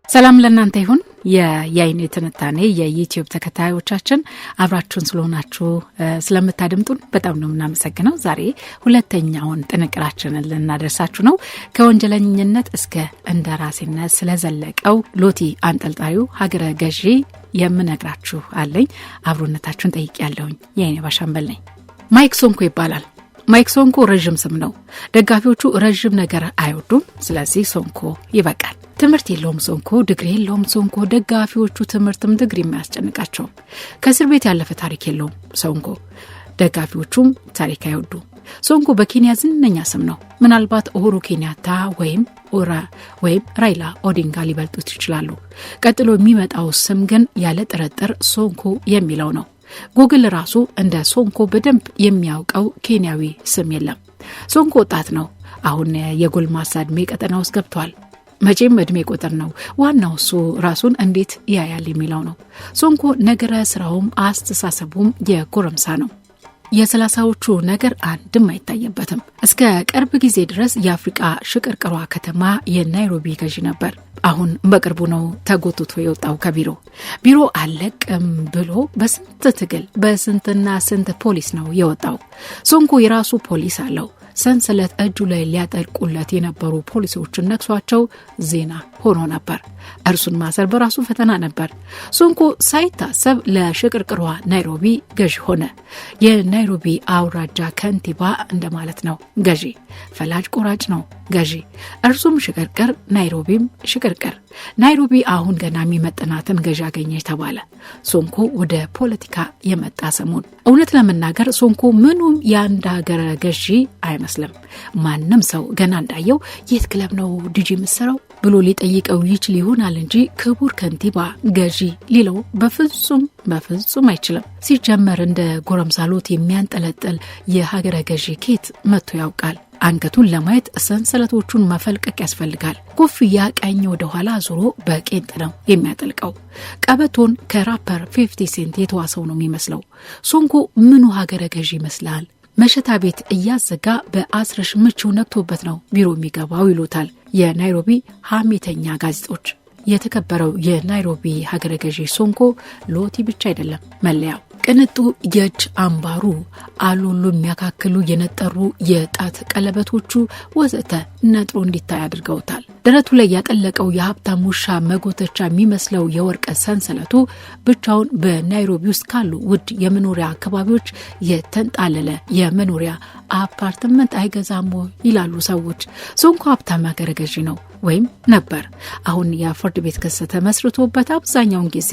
ሰላም ለእናንተ ይሁን የያይኔ ትንታኔ የዩቲዩብ ተከታዮቻችን አብራችሁን ስለሆናችሁ ስለምታደምጡን በጣም ነው እናመሰግነው። ዛሬ ሁለተኛውን ጥንቅራችንን ልናደርሳችሁ ነው። ከወንጀለኝነት እስከ እንደራሴነት ስለዘለቀው ሎቲ አንጠልጣዩ ሀገረ ገዢ የምነግራችሁ አለኝ። አብሮነታችሁን ጠይቄያለሁኝ። የያይኔ ባሻምበል ነኝ። ማይክ ሶንኮ ይባላል። ማይክ ሶንኮ ረጅም ስም ነው። ደጋፊዎቹ ረጅም ነገር አይወዱም። ስለዚህ ሶንኮ ይበቃል። ትምህርት የለውም ሶንኮ፣ ዲግሪ የለውም ሶንኮ። ደጋፊዎቹ ትምህርትም ዲግሪ የሚያስጨንቃቸው። ከእስር ቤት ያለፈ ታሪክ የለውም ሶንኮ። ደጋፊዎቹም ታሪክ አይወዱ። ሶንኮ በኬንያ ዝነኛ ስም ነው። ምናልባት ኡሁሩ ኬንያታ ወይም ራይላ ኦዲንጋ ሊበልጡት ይችላሉ። ቀጥሎ የሚመጣው ስም ግን ያለ ጥርጥር ሶንኮ የሚለው ነው። ጉግል ራሱ እንደ ሶንኮ በደንብ የሚያውቀው ኬንያዊ ስም የለም። ሶንኮ ወጣት ነው። አሁን የጎልማሳ እድሜ ቀጠና ውስጥ ገብቷል። መቼም እድሜ ቁጥር ነው። ዋናው እሱ ራሱን እንዴት ያያል የሚለው ነው። ሶንኮ ነገረ ስራውም አስተሳሰቡም የጎረምሳ ነው። የ30ዎቹ ነገር አንድም አይታየበትም። እስከ ቅርብ ጊዜ ድረስ የአፍሪካ ሽቅርቅሯ ከተማ የናይሮቢ ገዢ ነበር። አሁን በቅርቡ ነው ተጎትቶ የወጣው ከቢሮ አለቅም ብሎ በስንት ትግል በስንትና ስንት ፖሊስ ነው የወጣው። ሶንኮ የራሱ ፖሊስ አለው። ሰንሰለት እጁ ላይ ሊያጠልቁለት የነበሩ ፖሊሶችን ነክሷቸው ዜና ሆኖ ነበር። እርሱን ማሰር በራሱ ፈተና ነበር። ሶንኮ ሳይታሰብ ለሽቅርቅሯ ናይሮቢ ገዢ ሆነ። የናይሮቢ አውራጃ ከንቲባ እንደማለት ነው። ገዢ ፈላጭ ቆራጭ ነው ገዢ። እርሱም ሽቅርቅር፣ ናይሮቢም ሽቅርቅር። ናይሮቢ አሁን ገና የሚመጥናትን ገዢ አገኘች ተባለ። ሶንኮ ወደ ፖለቲካ የመጣ ሰሞን እውነት ለመናገር ሶንኮ ምኑም የአንድ ሀገር ገዢ አይመስልም። ማንም ሰው ገና እንዳየው የት ክለብ ነው ዲጂ ምሰራው ብሎ ሊጠይቀው ይችል ይሆናል እንጂ ክቡር ከንቲባ ገዢ ሊለው በፍጹም አይችልም። ሲጀመር እንደ ጎረምሳሎት የሚያንጠለጥል የሀገረ ገዢ ኬት መጥቶ ያውቃል? አንገቱን ለማየት ሰንሰለቶቹን መፈልቀቅ ያስፈልጋል። ኮፍያ ቀኝ ወደ ኋላ ዞሮ በቄንጥ ነው የሚያጠልቀው። ቀበቶን ከራፐር 50 ሴንት የተዋሰው ነው የሚመስለው። ሶንኮ ምኑ ሀገረ ገዢ ይመስላል? መሸታ ቤት እያዘጋ በአስረሽ ምቹ ነክቶበት ነው ቢሮ የሚገባው ይሉታል የናይሮቢ ሐሜተኛ ጋዜጦች። የተከበረው የናይሮቢ ሀገረ ገዢ ሶንኮ ሎቲ ብቻ አይደለም መለያው። ቅንጡ የእጅ አምባሩ፣ አሉሉ የሚያካክሉ የነጠሩ የጣት ቀለበቶቹ ወዘተ ነጥሮ እንዲታይ አድርገውታል። ደረቱ ላይ ያጠለቀው የሀብታም ውሻ መጎተቻ የሚመስለው የወርቅ ሰንሰለቱ ብቻውን በናይሮቢ ውስጥ ካሉ ውድ የመኖሪያ አካባቢዎች የተንጣለለ የመኖሪያ አፓርትመንት አይገዛም ይላሉ ሰዎች። ሶንኮ ሀብታም ሀገረ ገዢ ነው ወይም ነበር። አሁን የፍርድ ቤት ክስ ተመስርቶበት አብዛኛውን ጊዜ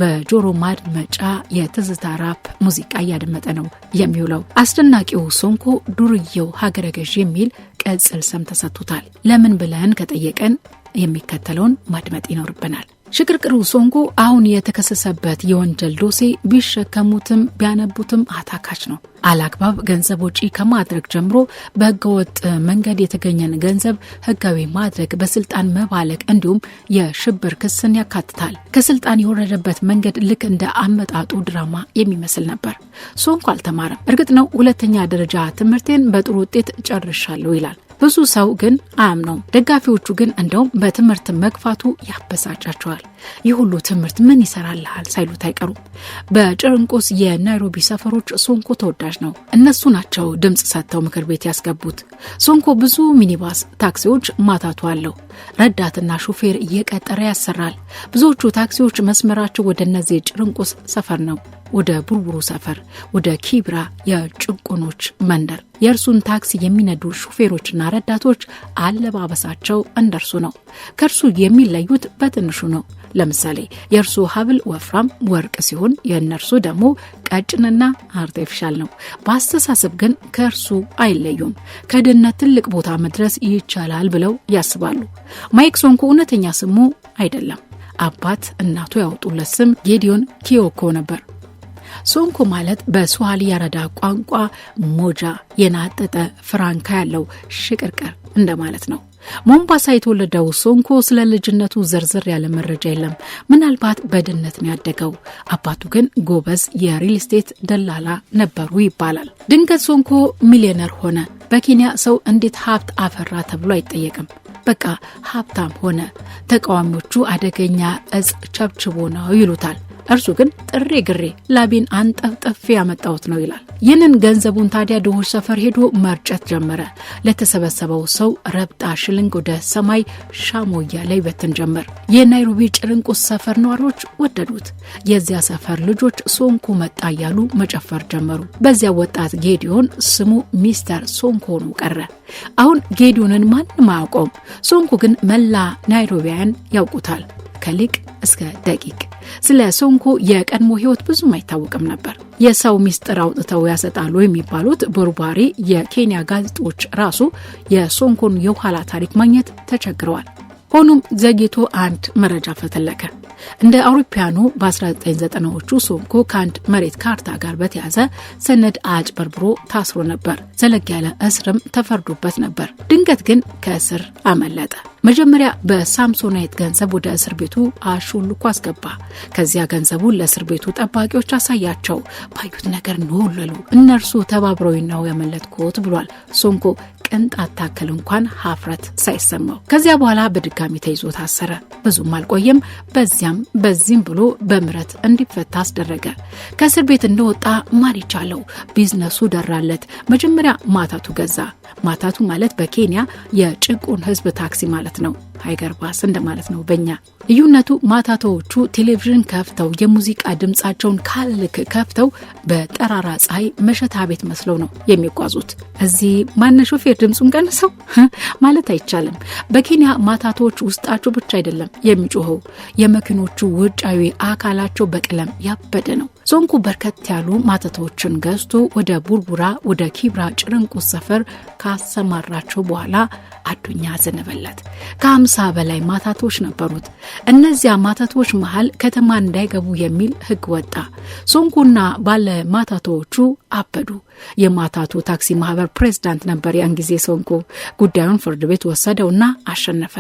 በጆሮ ማድመጫ የትዝታ ራፕ ሙዚቃ እያደመጠ ነው የሚውለው። አስደናቂው ሶንኮ ዱርዬው ሀገረ ገዢ የሚል ቅጽል ስም ተሰጥቶታል። ለምን ብለን ከጠየቀን የሚከተለውን ማድመጥ ይኖርብናል። ሽቅርቅሩ ሶንኮ አሁን የተከሰሰበት የወንጀል ዶሴ ቢሸከሙትም ቢያነቡትም አታካች ነው። አላግባብ ገንዘብ ወጪ ከማድረግ ጀምሮ በህገወጥ መንገድ የተገኘን ገንዘብ ህጋዊ ማድረግ፣ በስልጣን መባለቅ እንዲሁም የሽብር ክስን ያካትታል። ከስልጣን የወረደበት መንገድ ልክ እንደ አመጣጡ ድራማ የሚመስል ነበር። ሶንኮ አልተማረም። እርግጥ ነው ሁለተኛ ደረጃ ትምህርቴን በጥሩ ውጤት ጨርሻለሁ ይላል። ብዙ ሰው ግን አያምነውም። ደጋፊዎቹ ግን እንደውም በትምህርት መግፋቱ ያበሳጫቸዋል። ይህ ሁሉ ትምህርት ምን ይሰራልሃል ሳይሉት አይቀሩም። በጭርንቆስ የናይሮቢ ሰፈሮች ሶንኮ ተወዳጅ ነው። እነሱ ናቸው ድምጽ ሰጥተው ምክር ቤት ያስገቡት። ሶንኮ ብዙ ሚኒባስ ታክሲዎች ማታቱ አለው። ረዳትና ሹፌር እየቀጠረ ያሰራል። ብዙዎቹ ታክሲዎች መስመራቸው ወደ እነዚህ ጭርንቆስ ሰፈር ነው፣ ወደ ቡርቡሩ ሰፈር፣ ወደ ኪብራ የጭቁኖች መንደር። የእርሱን ታክሲ የሚነዱ ሹፌሮችና ረዳቶች አለባበሳቸው እንደርሱ ነው። ከእርሱ የሚለዩት በትንሹ ነው። ለምሳሌ የእርሱ ሀብል ወፍራም ወርቅ ሲሆን የእነርሱ ደግሞ ቀጭንና አርቲፊሻል ነው። በአስተሳሰብ ግን ከእርሱ አይለዩም። ከድህነት ትልቅ ቦታ መድረስ ይቻላል ብለው ያስባሉ። ማይክ ሶንኮ እውነተኛ ስሙ አይደለም። አባት እናቱ ያወጡለት ስም ጌዲዮን ኪዮኮ ነበር። ሶንኮ ማለት በስዋሂሊ ያረዳ ቋንቋ ሞጃ የናጠጠ ፍራንካ ያለው ሽቅርቅር እንደማለት ነው። ሞምባሳ የተወለደው ሶንኮ ስለ ልጅነቱ ዝርዝር ያለ መረጃ የለም። ምናልባት በድህነት ነው ያደገው። አባቱ ግን ጎበዝ የሪል ስቴት ደላላ ነበሩ ይባላል። ድንገት ሶንኮ ሚሊዮነር ሆነ። በኬንያ ሰው እንዴት ሀብት አፈራ ተብሎ አይጠየቅም። በቃ ሀብታም ሆነ። ተቃዋሚዎቹ አደገኛ እጽ ቸብችቦ ነው ይሉታል። እርሱ ግን ጥሬ ግሬ ላቤን አንጠፍጥፌ ያመጣሁት ነው ይላል። ይህንን ገንዘቡን ታዲያ ድሆች ሰፈር ሄዶ መርጨት ጀመረ። ለተሰበሰበው ሰው ረብጣ ሽልንግ ወደ ሰማይ ሻሞያ ላይ በትን ጀመር። የናይሮቢ ጭርንቁስ ሰፈር ነዋሪዎች ወደዱት። የዚያ ሰፈር ልጆች ሶንኮ መጣ እያሉ መጨፈር ጀመሩ። በዚያ ወጣት ጌዲዮን ስሙ ሚስተር ሶንኮ ነው ቀረ። አሁን ጌዲዮንን ማንም አያውቀውም። ሶንኮ ግን መላ ናይሮቢያን ያውቁታል ከሊቅ እስከ ደቂቅ። ስለ ሶንኮ የቀድሞ ህይወት ብዙም አይታወቅም ነበር። የሰው ሚስጥር አውጥተው ያሰጣሉ የሚባሉት ቦርባሪ የኬንያ ጋዜጦች ራሱ የሶንኮን የኋላ ታሪክ ማግኘት ተቸግረዋል። ሆኖም ዘግይቶ አንድ መረጃ ፈተለከ። እንደ አውሮፓውያኑ በ1990ዎቹ ሶንኮ ከአንድ መሬት ካርታ ጋር በተያዘ ሰነድ አጭበርብሮ ታስሮ ነበር። ዘለግ ያለ እስርም ተፈርዶበት ነበር። ድንገት ግን ከእስር አመለጠ። መጀመሪያ በሳምሶናይት ገንዘብ ወደ እስር ቤቱ አሹልኮ አስገባ። ከዚያ ገንዘቡን ለእስር ቤቱ ጠባቂዎች አሳያቸው። ባዩት ነገር ነወለሉ። እነርሱ ተባብረው ነው ያመለጥኩት ብሏል ሶንኮ ቅንጣት ታክል እንኳን ሀፍረት ሳይሰማው። ከዚያ በኋላ በድጋሚ ተይዞ ታሰረ። ብዙም አልቆየም። በዚህም ብሎ በምህረት እንዲፈታ አስደረገ። ከእስር ቤት እንደወጣ ማን ይቻለው ቢዝነሱ ደራለት። መጀመሪያ ማታቱ ገዛ። ማታቱ ማለት በኬንያ የጭቁን ህዝብ ታክሲ ማለት ነው። ሃይገር ባስ እንደማለት ነው በእኛ። ልዩነቱ ማታቶዎቹ ቴሌቪዥን ከፍተው የሙዚቃ ድምጻቸውን ካልልክ ከፍተው በጠራራ ፀሐይ መሸታ ቤት መስለው ነው የሚጓዙት። እዚህ ማን ሾፌር ድምጹን ቀንሰው ማለት አይቻልም። በኬንያ ማታቶዎች ውስጣቸው ብቻ አይደለም የሚጮኸው፣ የመኪኖቹ ውጫዊ አካላቸው በቀለም ያበደ ነው። ሶንኮ በርከት ያሉ ማታቶዎችን ገዝቶ ወደ ቡርቡራ ወደ ኪብራ ጭርንቁስ ሰፈር ካሰማራቸው በኋላ አዱኛ ዘነበለት። ከ50 በላይ ማታቶች ነበሩት። እነዚያ ማታቶች መሃል ከተማ እንዳይገቡ የሚል ህግ ወጣ። ሶንኮና ባለ ማታቶዎቹ አበዱ። የማታቶ ታክሲ ማህበር ፕሬዝዳንት ነበር ያን ጊዜ ሶንኮ። ጉዳዩን ፍርድ ቤት ወሰደውና አሸነፈ።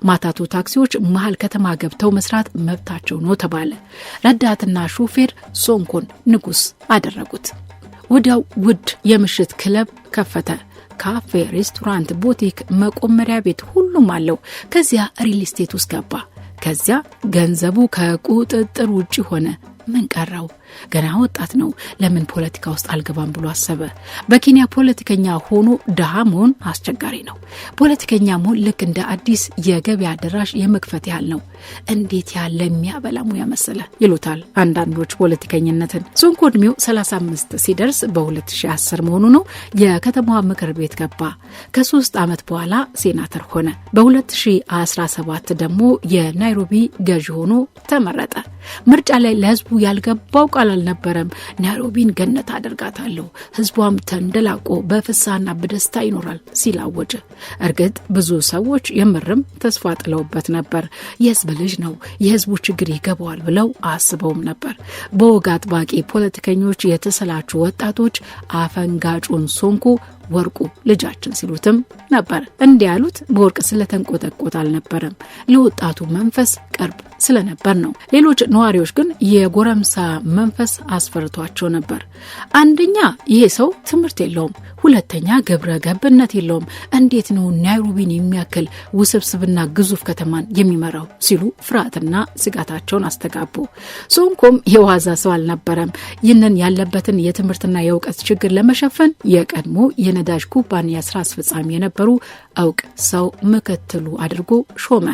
ማታቶ ታክሲዎች መሃል ከተማ ገብተው መስራት መብታቸው ነው ተባለ። ረዳትና ሹፌር ሶንኮን ንጉስ አደረጉት። ወዲያው ውድ የምሽት ክለብ ከፈተ። ካፌ፣ ሬስቶራንት፣ ቡቲክ፣ መቆመሪያ ቤት ሁሉም አለው። ከዚያ ሪል ስቴት ውስጥ ገባ። ከዚያ ገንዘቡ ከቁጥጥር ውጪ ሆነ። ምን ቀረው? ገና ወጣት ነው። ለምን ፖለቲካ ውስጥ አልገባም ብሎ አሰበ። በኬንያ ፖለቲከኛ ሆኖ ድሃ መሆን አስቸጋሪ ነው። ፖለቲከኛ መሆን ልክ እንደ አዲስ የገበያ አዳራሽ የመክፈት ያህል ነው። እንዴት ያለ የሚያበላ ሙያ መሰለ ይሉታል አንዳንዶች ፖለቲከኝነትን። ሶንኮ እድሜው 35 ሲደርስ በ2010 መሆኑ ነው የከተማዋ ምክር ቤት ገባ። ከ3 ዓመት በኋላ ሴናተር ሆነ። በ2017 ደግሞ የናይሮቢ ገዢ ሆኖ ተመረጠ። ምርጫ ላይ ለህዝቡ ያልገባው ቃል አልነበረም። ናይሮቢን ገነት አደርጋታለሁ፣ ህዝቧም ተንደላቆ በፍሳና በደስታ ይኖራል ሲል አወጀ። እርግጥ ብዙ ሰዎች የምርም ተስፋ ጥለውበት ነበር። የህዝብ ልጅ ነው፣ የህዝቡ ችግር ይገባዋል ብለው አስበውም ነበር። በወግ አጥባቂ ፖለቲከኞች የተሰላቹ ወጣቶች አፈንጋጩን ሶንኮ ወርቁ ልጃችን ሲሉትም ነበር። እንዲያሉት በወርቅ ስለተንቆጠቆጥ አልነበረም፣ ለወጣቱ መንፈስ ቅርብ ስለነበር ነው። ሌሎች ነዋሪዎች ግን የጎረምሳ መንፈስ አስፈርቷቸው ነበር። አንደኛ ይሄ ሰው ትምህርት የለውም፣ ሁለተኛ ግብረ ገብነት የለውም፣ እንዴት ነው ናይሮቢን የሚያክል ውስብስብና ግዙፍ ከተማን የሚመራው ሲሉ ፍርሃትና ስጋታቸውን አስተጋቡ። ሶንኮም የዋዛ ሰው አልነበረም። ይህንን ያለበትን የትምህርትና የእውቀት ችግር ለመሸፈን የቀድሞ የነዳጅ ኩባንያ ስራ አስፈጻሚ የነበሩ እውቅ ሰው ምክትሉ አድርጎ ሾመ።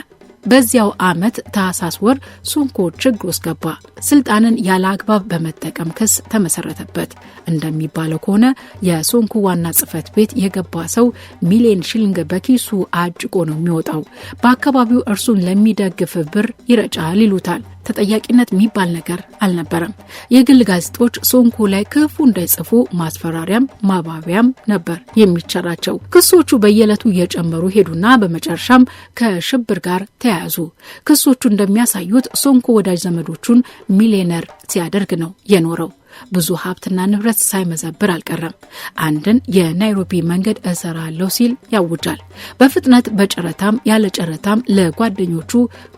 በዚያው ዓመት ታህሳስ ወር ሶንኮ ችግር ውስጥ ገባ። ስልጣንን ያለ አግባብ በመጠቀም ክስ ተመሰረተበት። እንደሚባለው ከሆነ የሶንኮ ዋና ጽህፈት ቤት የገባ ሰው ሚሊዮን ሽሊንግ በኪሱ አጭቆ ነው የሚወጣው። በአካባቢው እርሱን ለሚደግፍ ብር ይረጫል ይሉታል። ተጠያቂነት የሚባል ነገር አልነበረም። የግል ጋዜጦች ሶንኮ ላይ ክፉ እንዳይጽፉ ማስፈራሪያም ማባቢያም ነበር የሚቸራቸው። ክሶቹ በየዕለቱ እየጨመሩ ሄዱና በመጨረሻም ከሽብር ጋር ተያያዙ። ክሶቹ እንደሚያሳዩት ሶንኮ ወዳጅ ዘመዶቹን ሚሊዮነር ሲያደርግ ነው የኖረው። ብዙ ሀብትና ንብረት ሳይመዘብር አልቀረም። አንድን የናይሮቢ መንገድ እሰራለሁ ሲል ያውጃል። በፍጥነት በጨረታም ያለ ጨረታም ለጓደኞቹ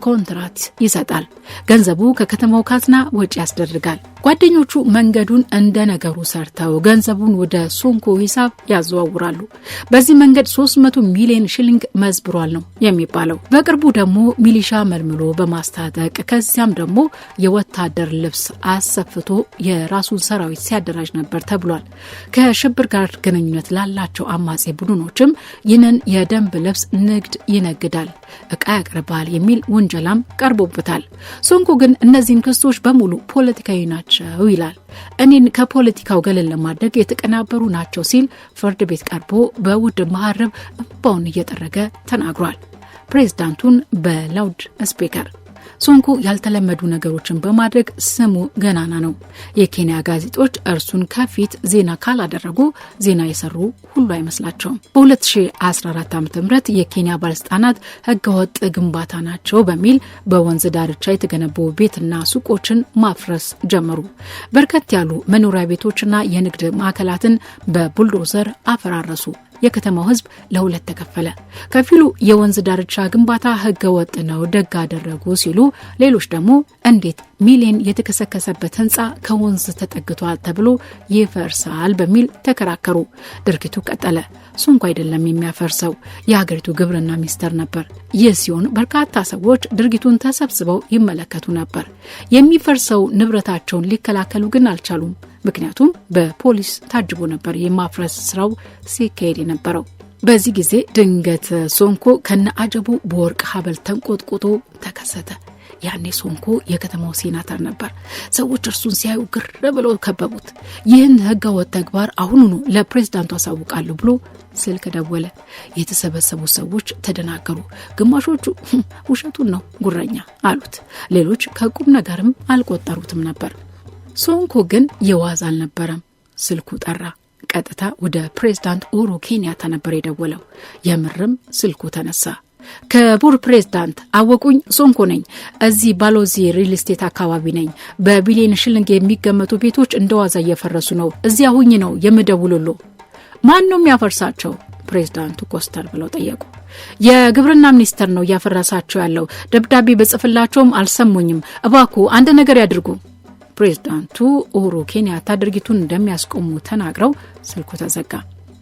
ኮንትራት ይሰጣል። ገንዘቡ ከከተማው ካዝና ወጪ ያስደርጋል። ጓደኞቹ መንገዱን እንደ ነገሩ ሰርተው ገንዘቡን ወደ ሶንኮ ሂሳብ ያዘዋውራሉ። በዚህ መንገድ 300 ሚሊዮን ሽሊንግ መዝብሯል ነው የሚባለው። በቅርቡ ደግሞ ሚሊሻ መልምሎ በማስታጠቅ ከዚያም ደግሞ የወታደር ልብስ አሰፍቶ የራሱን ሰራዊት ሲያደራጅ ነበር ተብሏል። ከሽብር ጋር ግንኙነት ላላቸው አማጺ ቡድኖችም ይህንን የደንብ ልብስ ንግድ ይነግዳል፣ እቃ ያቀርባል የሚል ውንጀላም ቀርቦበታል። ሶንኮ ግን እነዚህን ክሶች በሙሉ ፖለቲካዊ ናቸው ይላል። እኔን ከፖለቲካው ገለል ለማድረግ የተቀናበሩ ናቸው ሲል ፍርድ ቤት ቀርቦ በውድ መሐረብ እንባውን እየጠረገ ተናግሯል። ፕሬዝዳንቱን በላውድ ስፒከር ሶንኮ ያልተለመዱ ነገሮችን በማድረግ ስሙ ገናና ነው። የኬንያ ጋዜጦች እርሱን ከፊት ዜና ካላደረጉ ዜና የሰሩ ሁሉ አይመስላቸውም። በ2014 ዓ.ም የኬንያ ባለስልጣናት ህገወጥ ግንባታ ናቸው በሚል በወንዝ ዳርቻ የተገነቡ ቤትና ሱቆችን ማፍረስ ጀመሩ። በርከት ያሉ መኖሪያ ቤቶችና የንግድ ማዕከላትን በቡልዶዘር አፈራረሱ። የከተማው ህዝብ ለሁለት ተከፈለ። ከፊሉ የወንዝ ዳርቻ ግንባታ ህገወጥ ነው ደግ አደረጉ ሲሉ፣ ሌሎች ደግሞ እንዴት ሚሊዮን የተከሰከሰበት ህንጻ ከወንዝ ተጠግቷል ተብሎ ይፈርሳል በሚል ተከራከሩ። ድርጊቱ ቀጠለ። ሶንኮ አይደለም የሚያፈርሰው፣ የሀገሪቱ ግብርና ሚኒስቴር ነበር። ይህ ሲሆን በርካታ ሰዎች ድርጊቱን ተሰብስበው ይመለከቱ ነበር። የሚፈርሰው ንብረታቸውን ሊከላከሉ ግን አልቻሉም። ምክንያቱም በፖሊስ ታጅቦ ነበር የማፍረስ ስራው ሲካሄድ የነበረው። በዚህ ጊዜ ድንገት ሶንኮ ከነአጀቡ በወርቅ ሀብል ተንቆጥቁጦ ተከሰተ። ያኔ ሶንኮ የከተማው ሴናተር ነበር። ሰዎች እርሱን ሲያዩ ግር ብለው ከበቡት። ይህን ህገወጥ ተግባር አሁኑኑ ለፕሬዝዳንቱ አሳውቃለሁ ብሎ ስልክ ደወለ። የተሰበሰቡ ሰዎች ተደናገሩ። ግማሾቹ ውሸቱን ነው ጉረኛ አሉት። ሌሎች ከቁም ነገርም አልቆጠሩትም ነበር። ሶንኮ ግን የዋዝ አልነበረም። ስልኩ ጠራ። ቀጥታ ወደ ፕሬዝዳንት ኡሁሩ ኬንያታ ነበር የደወለው። የምርም ስልኩ ተነሳ። ክቡር ፕሬዝዳንት አወቁኝ፣ ሶንኮ ነኝ። እዚህ ባሎዚ ሪል ስቴት አካባቢ ነኝ። በቢሊዮን ሽሊንግ የሚገመቱ ቤቶች እንደዋዛ እየፈረሱ ነው። እዚያ ሁኝ ነው የምደውልሎ። ማን ነው የሚያፈርሳቸው? ፕሬዝዳንቱ ኮስተር ብለው ጠየቁ። የግብርና ሚኒስቴር ነው እያፈረሳቸው ያለው። ደብዳቤ በጽፍላቸውም አልሰሙኝም። እባክዎ አንድ ነገር ያድርጉ። ፕሬዝዳንቱ ኡሁሩ ኬንያታ ድርጊቱን እንደሚያስቆሙ ተናግረው ስልኩ ተዘጋ።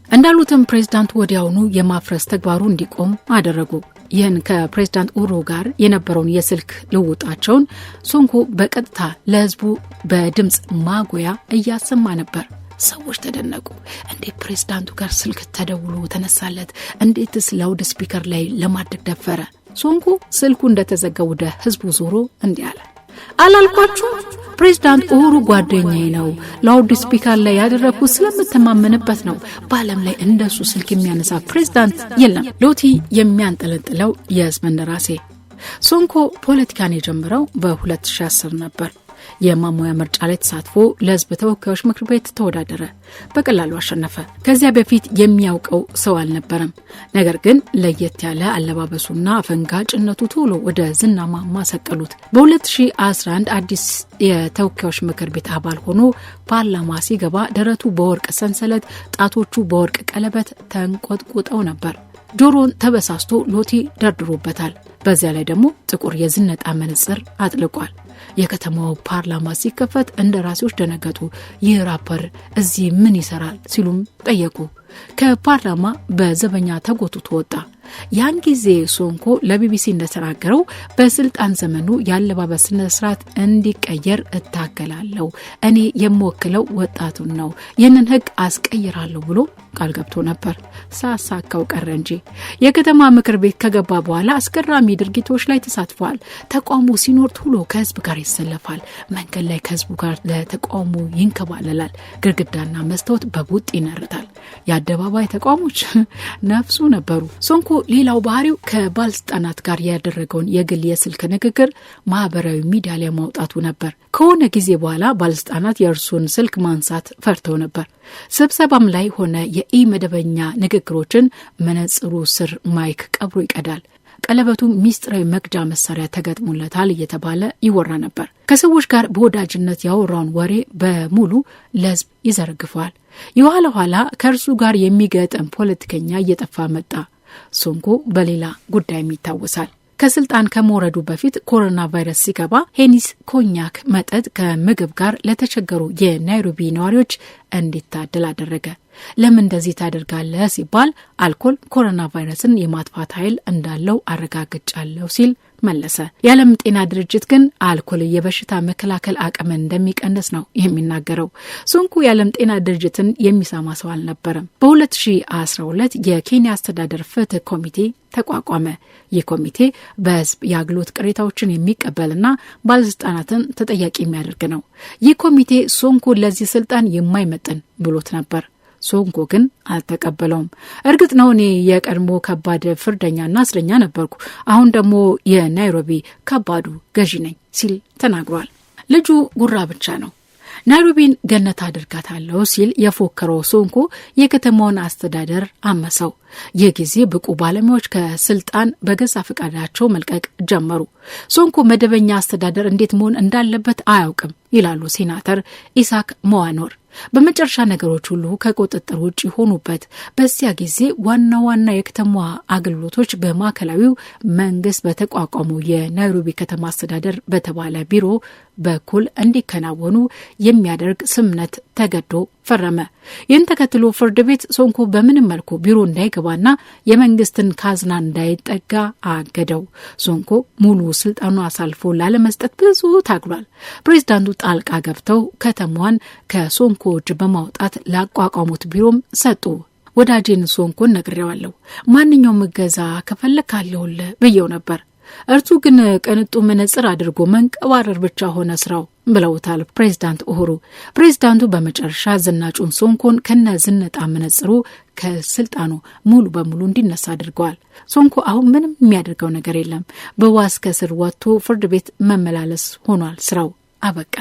እንዳሉትም ፕሬዝዳንቱ ወዲያውኑ የማፍረስ ተግባሩ እንዲቆም አደረጉ። ይህን ከፕሬዝዳንት ኡሁሩ ጋር የነበረውን የስልክ ልውውጣቸውን ሶንኮ በቀጥታ ለህዝቡ በድምጽ ማጉያ እያሰማ ነበር። ሰዎች ተደነቁ። እንዴት ፕሬዝዳንቱ ጋር ስልክ ተደውሎ ተነሳለት? እንዴትስ ላውድ ስፒከር ላይ ለማድረግ ደፈረ? ሶንኮ ስልኩ እንደተዘጋ ወደ ህዝቡ ዞሮ እንዲህ አለ። አላልኳችሁ? ፕሬዝዳንት ኡሁሩ ጓደኛዬ ነው። ላውድ ስፒከር ላይ ያደረኩት ስለምተማመንበት ነው። በዓለም ላይ እንደሱ ስልክ የሚያነሳ ፕሬዝዳንት የለም። ሎቲ የሚያንጠለጥለው የህዝብ እንደራሴ። ሶንኮ ፖለቲካን የጀመረው በ2010 ነበር። የማሞያ ምርጫ ላይ ተሳትፎ ለህዝብ ተወካዮች ምክር ቤት ተወዳደረ። በቀላሉ አሸነፈ። ከዚያ በፊት የሚያውቀው ሰው አልነበረም። ነገር ግን ለየት ያለ አለባበሱና አፈንጋጭነቱ ቶሎ ወደ ዝና ማማ ሰቀሉት። በ2011 አዲስ የተወካዮች ምክር ቤት አባል ሆኖ ፓርላማ ሲገባ ደረቱ በወርቅ ሰንሰለት፣ ጣቶቹ በወርቅ ቀለበት ተንቆጥቁጠው ነበር። ጆሮን ተበሳስቶ ሎቲ ደርድሮበታል። በዚያ ላይ ደግሞ ጥቁር የዝነጣ መነጽር አጥልቋል። የከተማው ፓርላማ ሲከፈት እንደራሴዎች ደነገጡ። ይህ ራፐር እዚህ ምን ይሰራል ሲሉም ጠየቁ። ከፓርላማ በዘበኛ ተጎትቶ ወጣ። ያን ጊዜ ሶንኮ ለቢቢሲ እንደተናገረው በስልጣን ዘመኑ ያለባበስ ስነ ስርዓት እንዲቀየር እታገላለሁ። እኔ የምወክለው ወጣቱን ነው። ይህንን ህግ አስቀይራለሁ ብሎ ቃል ገብቶ ነበር። ሳሳካው ቀረ እንጂ። የከተማ ምክር ቤት ከገባ በኋላ አስገራሚ ድርጊቶች ላይ ተሳትፏል። ተቃውሞ ሲኖር ቶሎ ከህዝብ ጋር ይሰለፋል። መንገድ ላይ ከህዝቡ ጋር ለተቃውሞ ይንከባለላል። ግድግዳና መስታወት በቡጥ ይነርታል። የአደባባይ ተቃውሞች ነፍሱ ነበሩ። ሶንኮ ሌላው ባህሪው ከባለስልጣናት ጋር ያደረገውን የግል የስልክ ንግግር ማህበራዊ ሚዲያ ላይ ማውጣቱ ነበር። ከሆነ ጊዜ በኋላ ባለስልጣናት የእርሱን ስልክ ማንሳት ፈርተው ነበር። ስብሰባም ላይ ሆነ የኢመደበኛ ንግግሮችን መነጽሩ ስር ማይክ ቀብሮ ይቀዳል። ቀለበቱ ሚስጥራዊ መቅጃ መሳሪያ ተገጥሞለታል እየተባለ ይወራ ነበር። ከሰዎች ጋር በወዳጅነት ያወራውን ወሬ በሙሉ ለህዝብ ይዘረግፈዋል። የኋላ ኋላ ከእርሱ ጋር የሚገጥም ፖለቲከኛ እየጠፋ መጣ። ሶንኮ በሌላ ጉዳይም ይታወሳል። ከስልጣን ከመውረዱ በፊት ኮሮና ቫይረስ ሲገባ ሄኒስ ኮኛክ መጠጥ ከምግብ ጋር ለተቸገሩ የናይሮቢ ነዋሪዎች እንዲታደል አደረገ። ለምን እንደዚህ ታደርጋለህ ሲባል አልኮል ኮሮና ቫይረስን የማጥፋት ኃይል እንዳለው አረጋግጫለሁ ሲል መለሰ። የዓለም ጤና ድርጅት ግን አልኮል የበሽታ መከላከል አቅምን እንደሚቀንስ ነው የሚናገረው። ሶንኮ የዓለም ጤና ድርጅትን የሚሰማ ሰው አልነበረም። በ2012 የኬንያ አስተዳደር ፍትህ ኮሚቴ ተቋቋመ። ይህ ኮሚቴ በህዝብ የአገልግሎት ቅሬታዎችን የሚቀበልና ባለስልጣናትን ተጠያቂ የሚያደርግ ነው። ይህ ኮሚቴ ሶንኮ ለዚህ ስልጣን የማይመጥን ብሎት ነበር። ሶንኮ ግን አልተቀበለውም። እርግጥ ነው እኔ የቀድሞ ከባድ ፍርደኛና እስረኛ ነበርኩ፣ አሁን ደግሞ የናይሮቢ ከባዱ ገዢ ነኝ ሲል ተናግሯል። ልጁ ጉራ ብቻ ነው። ናይሮቢን ገነት አድርጋታለሁ ሲል የፎከረው ሶንኮ የከተማውን አስተዳደር አመሰው። ይህ ጊዜ ብቁ ባለሙያዎች ከስልጣን በገዛ ፈቃዳቸው መልቀቅ ጀመሩ። ሶንኮ መደበኛ አስተዳደር እንዴት መሆን እንዳለበት አያውቅም ይላሉ ሴናተር ኢሳክ ሞዋኖር። በመጨረሻ ነገሮች ሁሉ ከቁጥጥር ውጪ ሆኑበት። በዚያ ጊዜ ዋና ዋና የከተማዋ አገልግሎቶች በማዕከላዊው መንግስት በተቋቋመው የናይሮቢ ከተማ አስተዳደር በተባለ ቢሮ በኩል እንዲከናወኑ የሚያደርግ ስምነት ተገዶ ፈረመ። ይህን ተከትሎ ፍርድ ቤት ሶንኮ በምንም መልኩ ቢሮ እንዳይገባና የመንግስትን ካዝና እንዳይጠጋ አገደው። ሶንኮ ሙሉ ስልጣኑ አሳልፎ ላለመስጠት ብዙ ታግሏል። ፕሬዝዳንቱ ጣልቃ ገብተው ከተማዋን ከሶንኮ እጅ በማውጣት ላቋቋሙት ቢሮም ሰጡ። ወዳጄን ሶንኮን ነግሬዋለሁ፣ ማንኛውም እገዛ ከፈለካለሁልህ ብየው ነበር። እርሱ ግን ቀንጡ መነጽር አድርጎ መንቀባረር ብቻ ሆነ ስራው ብለውታል ፕሬዝዳንት ኡሁሩ። ፕሬዝዳንቱ በመጨረሻ ዝናጩን ሶንኮን ከነ ዝነጣ መነጽሩ ከስልጣኑ ሙሉ በሙሉ እንዲነሳ አድርገዋል። ሶንኮ አሁን ምንም የሚያደርገው ነገር የለም። በዋስ ከስር ወጥቶ ፍርድ ቤት መመላለስ ሆኗል። ስራው አበቃ።